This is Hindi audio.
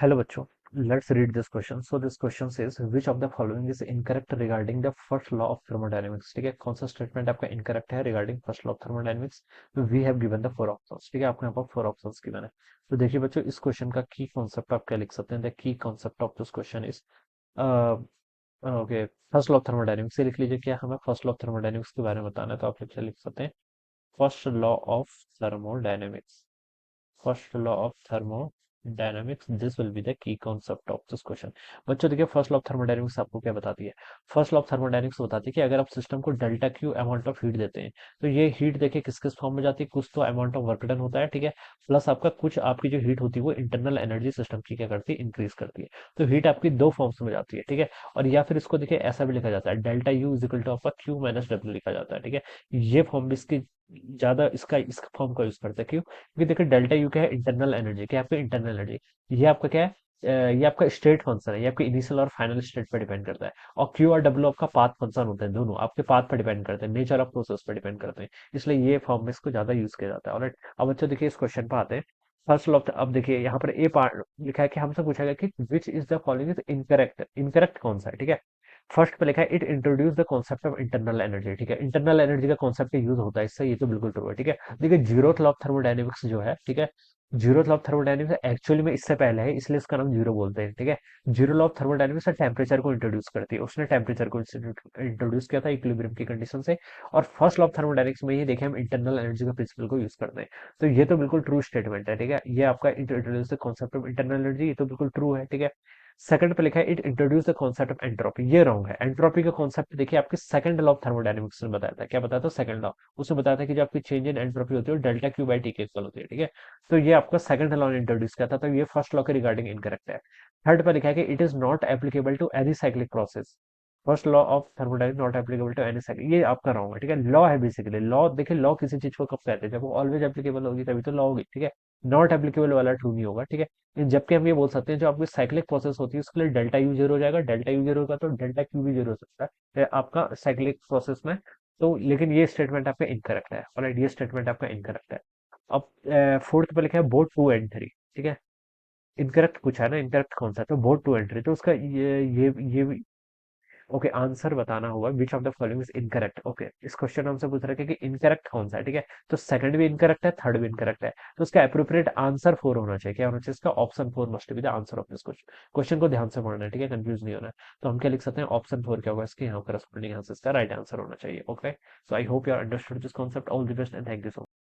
Hello बच्चों, let's read this question. So this question says which of the following is incorrect regarding the first law of thermodynamics. ठीक है, कौन सा स्टेटमेंट आपका इनकरेक्ट है regarding first law of thermodynamics? We have given the four options. ठीक है, आपको यहाँ पर four options given है. तो देखिए बच्चों, इस क्वेश्चन का की कॉन्सेप्ट आप क्या लिख सकते हैं? The key concept of this question is okay, first law of thermodynamics से लिख लीजिए. क्या हमें फर्स्ट लॉ ऑफ थर्मोडायनेमिक्स के बारे में बताना है, तो आप लिख सकते हैं first law of thermodynamics. First law of thermodynamics, this will be the key concept of this question. बच्चों देखिए, फर्स्ट लॉ ऑफ थर्मोडायनामिक्स आपको क्या बताती है? फर्स्ट लॉ ऑफ थर्मोडायनामिक्स बताती है कि अगर आप सिस्टम को delta Q amount of heat देते हैं, तो ये हीट देखिए किस किस फॉर्म में जाती है. कुछ तो अमाउंट ऑफ वर्क डन होता है, ठीक है, प्लस आपका कुछ आपकी जो हीट होती है वो इंटरनल एनर्जी सिस्टम की क्या करती है, इंक्रीज करती है. तो हीट आपकी दो फॉर्म्स में जाती है, ठीक है. और या फिर इसको देखिए ऐसा भी लिखा जाता है, delta U is equal to आपका क्यू माइनस डब्ल्यू लिखा जाता है, ठीक है. ये फॉर्म भी इसकी ज्यादा इसका फॉर्म का यूज करते हैं. क्यों? क्योंकि देखिए डेल्टा यू क्या है, इंटरनल एनर्जी. क्या है आपकी इंटरनल एनर्जी? ये आपका क्या है? ये आपका स्टेट फंक्शन है, ये आपके इनिशियल और फाइनल स्टेट पर डिपेंड करता है. और क्यू और डब्ल्यू आपका पाथ फंक्शन होते हैं, दोनों आपके पाथ पर डिपेंड करते हैं, नेचर ऑफ प्रोसेस पर डिपेंड करते हैं. इसलिए ये फॉर्म में इसको ज्यादा यूज किया जाता है. ऑलराइट, अब अच्छा देखिए इस क्वेश्चन पे आते हैं. फर्स्ट लॉ अब देखिए यहाँ पर ए पार्ट लिखा है कि हमसे पूछा गया कि which is the following is incorrect. Incorrect कौन सा है? ठीक है, फर्स्ट पे लिखा है it introduce the concept of internal energy. ठीक है, इंटरनल एनर्जी का कॉन्सेप्ट यूज होता है इससे, ये तो बिल्कुल ट्रू है. ठीक है, देखिए जीरोथ लॉ ऑफ थर्मोडायनेमिक्स जो है, ठीक है, zero law of thermodynamics actually में इससे पहले है, इसलिए इसका नाम जीरो बोलते हैं. ठीक है, zero law of thermodynamics temperature को इंट्रोड्यूस करती है, उसने टेम्परेचर को इंट्रोड्यूस किया था इक्विलिब्रियम की कंडीशन से. और फर्स्ट लॉ ऑफ थर्मोडायनेमिक्स में ये देखें हम इंटरनल एनर्जी का प्रिंसिपल को यूज करते हैं. तो ये तो बिल्कुल ट्रू स्टेटमेंट है. ठीक है, ये आपका introduce the concept of internal energy, ये तो बिल्कुल ट्रू है. ठीक है, सेकंड पे लिखा है it introduce the concept of entropy, ये रॉन्ग है. एंट्रोपी का कॉन्सेप्ट देखिए आपके सेकंड लॉ ऑफ थर्मोडायनेमिक्स में बताया था. क्या बताया था? Second law. उसमें बताया था कि जो आपकी चेंज इन एंट्रोपी होती है वो डेल्टा क्यू बाई टी के इक्वल होती है. ठीक है, तो ये आपका सेकंड लॉ ने इंट्रोड्यूस किया था, तो ये फर्स्ट लॉ के रिगार्डिंग इनकरेक्ट है. थर्ड पे लिखा है कि it is not applicable to any cyclic process. First law of thermodynamics not applicable to any cycle, ये आपका रॉन्ग है. ठीक है, लॉ है बेसिकली. लॉ देखिए, लॉ किसी चीज को कब कहते हैं? जब वो ऑलवेज एप्लीकेबल होगी तभी तो लॉ होगी. ठीक है, नॉट एप्लीकेबल वाला ट्रू नहीं होगा. ठीक है, जबकि हम ये बोल सकते हैं जो आपकी साइक्लिक प्रोसेस होती है उसके लिए डेल्टा यू जीरो हो जाएगा, डेल्टा यू जीरो होगा तो डेल्टा क्यू भी जीरो हो सकता है आपका साइक्लिक प्रोसेस में. तो लेकिन ये स्टेटमेंट आपका इनकरेक्ट है. और ये स्टेटमेंट आपका इनकरेक्ट है. अब फोर्थ पे लिखा है बोथ टू एंड थ्री. ठीक है, इनकरेक्ट पूछा है ना, इनकरेक्ट कौन सा है? तो बोथ टू एंड थ्री, तो उसका ये ओके, आंसर बताना होगा which of the following is incorrect. Okay, इस क्वेश्चन में हमसे पूछ रहा है कि इनकरेक्ट कौन सा है. ठीक है, तो सेकंड भी इनकरेक्ट है, थर्ड भी इनकरेक्ट है, तो उसका एप्रोप्रिएट आंसर फोर होना चाहिए. क्या होना चाहिए इसका? Option four must be the answer of this question. Question को ध्यान से पढ़ना है, ठीक है, कंफ्यूज नहीं होना है. तो हम क्या लिख सकते हैं? ऑप्शन फोर क्या होगा इसके यहाँ करस्पॉन्डिंग आंसर, इसका राइट आंसर होना चाहिए. Okay, so I hope you are understood this concept. All the best and thank you so